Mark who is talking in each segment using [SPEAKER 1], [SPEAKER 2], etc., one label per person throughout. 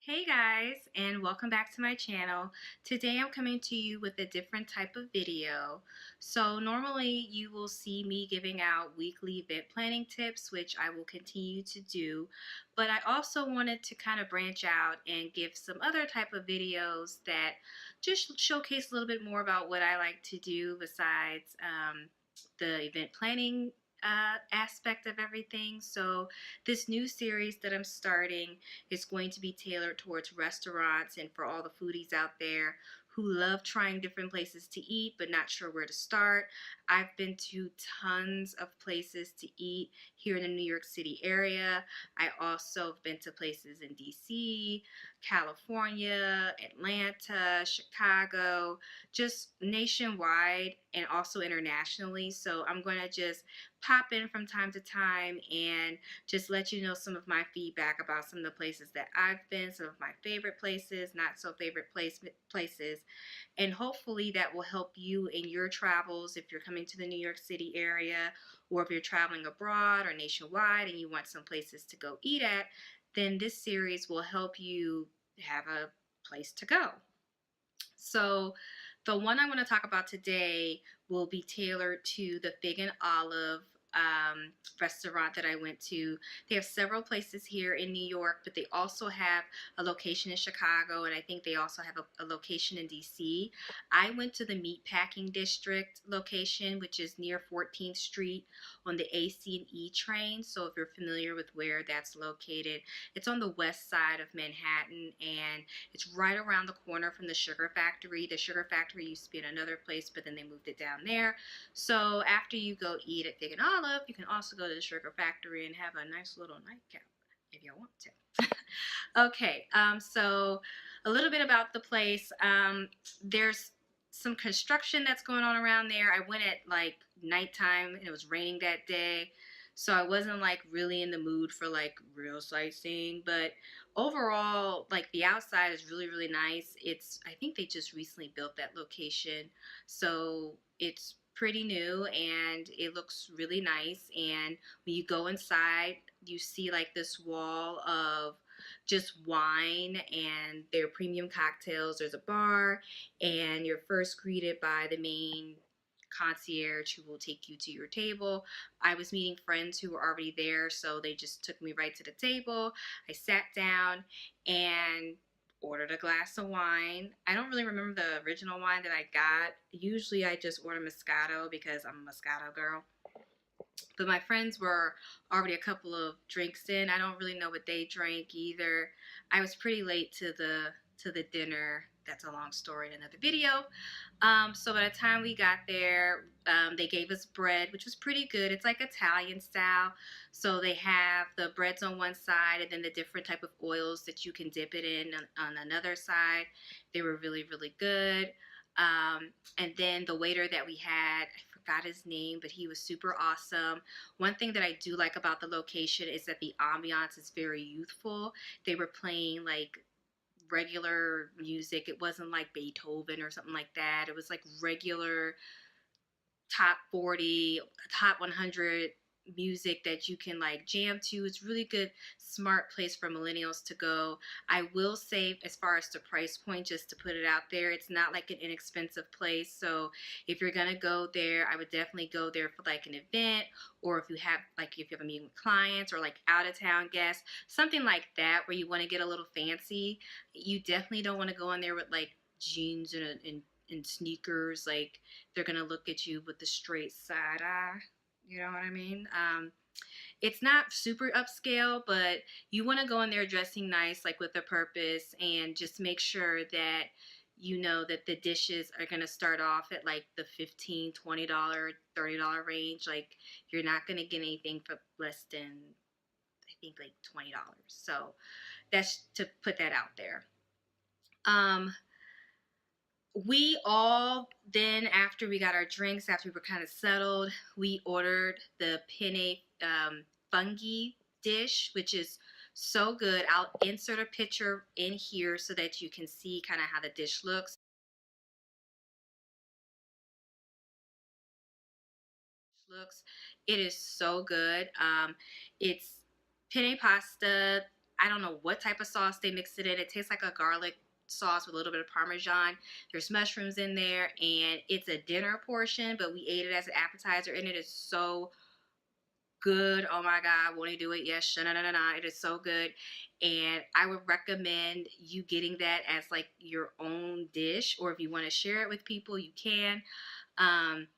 [SPEAKER 1] Hey guys, and welcome back to my channel. Today I'm coming to you with a different type of video. So normally you will see me giving out weekly event planning tips, which I will continue to do, but I also wanted to kind of branch out and give some other type of videos that just showcase a little bit more about what I like to do besides the event planning aspect of everything. So this new series that I'm starting is going to be tailored towards restaurants and for all the foodies out there who love trying different places to eat but not sure where to start. I've been to tons of places to eat here in the New York City area. I also have been to places in DC, California, Atlanta, Chicago, just nationwide and also internationally. So I'm going to just pop in from time to time and just let you know some of my feedback about some of the places that I've been, some of my favorite places, not so favorite places, and hopefully that will help you in your travels if you're coming to the New York City area, or if you're traveling abroad or nationwide and you want some places to go eat at, then this series will help you have a place to go. So the one I want to talk about today will be tailored to the Fig and Olive restaurant that I went to. They have several places here in New York, but they also have a location in Chicago, and I think they also have a location in DC. I went to the Meatpacking District location, which is near 14th Street on the AC and E train. So if you're familiar with where that's located, it's on the west side of Manhattan, and it's right around the corner from the sugar factory. The sugar factory used to be in another place, but then they moved it down there. So after you go eat at Fig and Olive, you can also go to the sugar factory and have a nice little nightcap if you want to. Okay, so a little bit about the place. There's some construction that's going on around there. I went at like nighttime and it was raining that day. So I wasn't like really in the mood for like real sightseeing, but overall, like the outside is really, really nice. I think they just recently built that location. So it's pretty new and it looks really nice. And when you go inside, you see like this wall of just wine and their premium cocktails. There's a bar, and you're first greeted by the main concierge who will take you to your table. I was meeting friends who were already there, so they just took me right to the table. I sat down and ordered a glass of wine. I don't really remember the original wine that I got. Usually I just order Moscato because I'm a Moscato girl. But my friends were already a couple of drinks in. I don't really know what they drank either. I was pretty late to the dinner. That's a long story in another video. So by the time we got there, they gave us bread, which was pretty good. It's like Italian style. So they have the breads on one side and then the different type of oils that you can dip it in on another side. They were really, really good. And then the waiter that we had, I forgot his name, but he was super awesome. One thing that I do like about the location is that the ambiance is very youthful. They were playing like regular music. It wasn't like Beethoven or something like that. It was like regular top 40, top 100 music that you can like jam to. It's really good, smart place for millennials to go. I will say, as far as the price point, just to put it out there, it's not like an inexpensive place. So if you're gonna go there, I would definitely go there for like an event, or if you have a meeting with clients or like out of town guests, something like that where you want to get a little fancy. You definitely don't want to go in there with like jeans and sneakers. Like, they're gonna look at you with the straight side eye. You know what I mean? It's not super upscale, but you want to go in there dressing nice, like with a purpose, and just make sure that you know that the dishes are going to start off at like the $15, $20, $30 range. Like, you're not going to get anything for less than, I think, like $20. So that's to put that out there. We all then, after we got our drinks, after we were kind of settled, we ordered the penne fungi dish, which is so good. I'll insert a picture in here so that you can see kind of how the dish looks. It is so good. It's penne pasta. I don't know what type of sauce they mixed it in. It tastes like a garlic sauce with a little bit of Parmesan. There's mushrooms in there, and it's a dinner portion, but we ate it as an appetizer, and it is so good. Oh my God, won't you do it? Yes, no, no, no, no. It is so good. And I would recommend you getting that as like your own dish, or if you want to share it with people, you can. Um,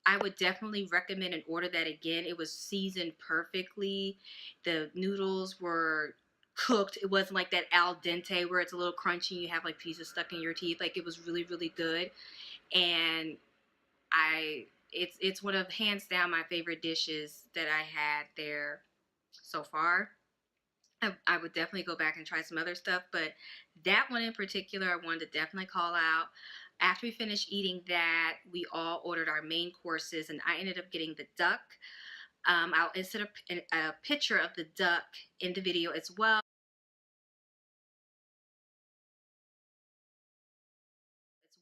[SPEAKER 1] I would definitely recommend and order that again. It was seasoned perfectly. The noodles were cooked. It wasn't like that al dente where it's a little crunchy. You have like pieces stuck in your teeth. Like it was really, really good. And it's one of hands down my favorite dishes that I had there so far. I would definitely go back and try some other stuff, but that one in particular, I wanted to definitely call out. After we finished eating that, we all ordered our main courses, and I ended up getting the duck. I'll insert a picture of the duck in the video as well.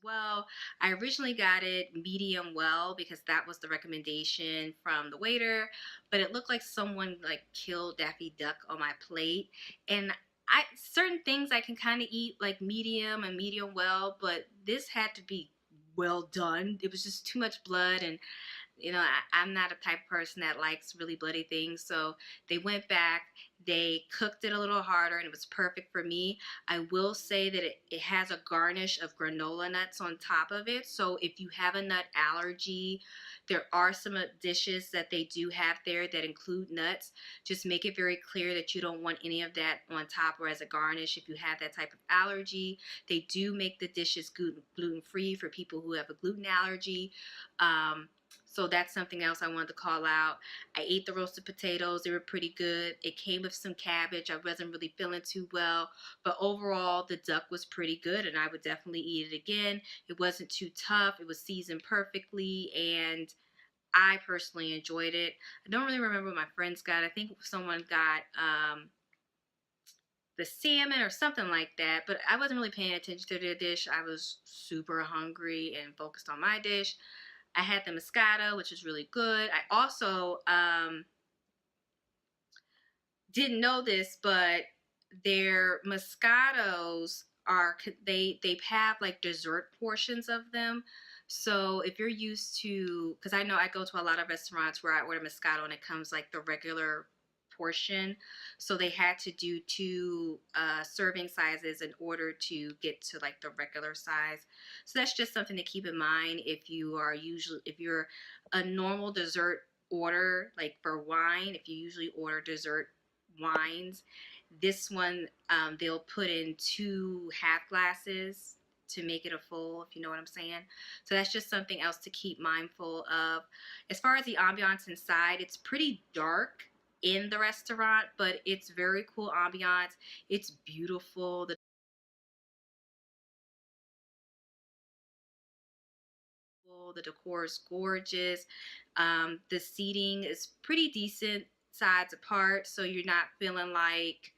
[SPEAKER 1] Well. I originally got it medium well because that was the recommendation from the waiter, but it looked like someone like killed Daffy Duck on my plate. And I certain things I can kind of eat like medium and medium well, but this had to be well done. It was just too much blood, and I'm not a type of person that likes really bloody things. So they went back, they cooked it a little harder, and it was perfect for me. I will say that it has a garnish of granola nuts on top of it. So if you have a nut allergy, there are some dishes that they do have there that include nuts. Just make it very clear that you don't want any of that on top or as a garnish if you have that type of allergy. They do make the dishes gluten free for people who have a gluten allergy. So that's something else I wanted to call out. I ate the roasted potatoes. They were pretty good. It came with some cabbage. I wasn't really feeling too well. But overall, the duck was pretty good, and I would definitely eat it again. It wasn't too tough. It was seasoned perfectly, and I personally enjoyed it. I don't really remember what my friends got. I think someone got the salmon or something like that, but I wasn't really paying attention to their dish. I was super hungry and focused on my dish. I had the Moscato, which is really good. I also didn't know this, but their Moscatos are they have like dessert portions of them. So if you're used to, because I know I go to a lot of restaurants where I order Moscato and it comes like the regular portion. So they had to do two serving sizes in order to get to like the regular size. So that's just something to keep in mind if you're a normal dessert order, like for wine, if you usually order dessert wines. This one, they'll put in two half glasses to make it a full, if you know what I'm saying. So that's just something else to keep mindful of. As far as the ambiance inside, it's pretty dark in the restaurant, but it's very cool ambiance. It's beautiful. The decor is gorgeous. The seating is pretty decent sides apart, so you're not feeling like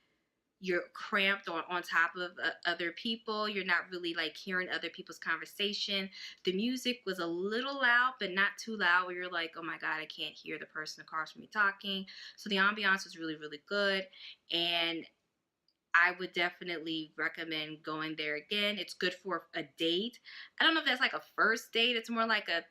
[SPEAKER 1] you're cramped on top of other people. You're not really like hearing other people's conversation. The music was a little loud, but not too loud where you're like, oh my God, I can't hear the person across from me talking. So the ambiance was really, really good. And I would definitely recommend going there again. It's good for a date. I don't know if that's like a first date. It's more like a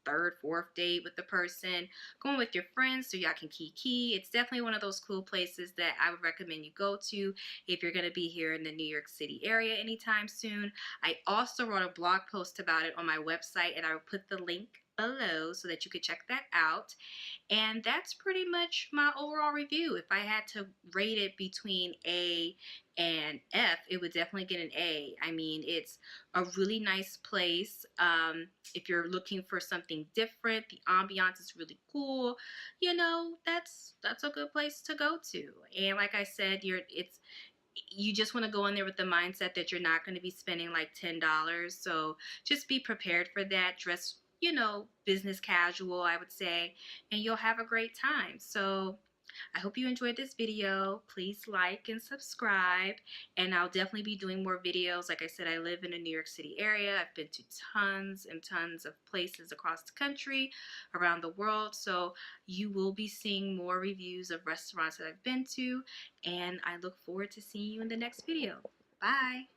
[SPEAKER 1] third, fourth date with the person. Going with your friends so y'all can kiki. It's definitely one of those cool places that I would recommend you go to if you're going to be here in the New York City area anytime soon. I also wrote a blog post about it on my website, and I will put the link below so that you can check that out. And that's pretty much my overall review. If I had to rate it between A and F, it would definitely get an A. I mean, it's a really nice place. If you're looking for something different, the ambiance is really cool. That's a good place to go to. And like I said, you just want to go in there with the mindset that you're not going to be spending like $10. So just be prepared for that. Dress, business casual, I would say, and you'll have a great time. So I hope you enjoyed this video. Please like and subscribe, and I'll definitely be doing more videos. Like I said, I live in the New York City area. I've been to tons and tons of places across the country, around the world, so you will be seeing more reviews of restaurants that I've been to, and I look forward to seeing you in the next video. Bye!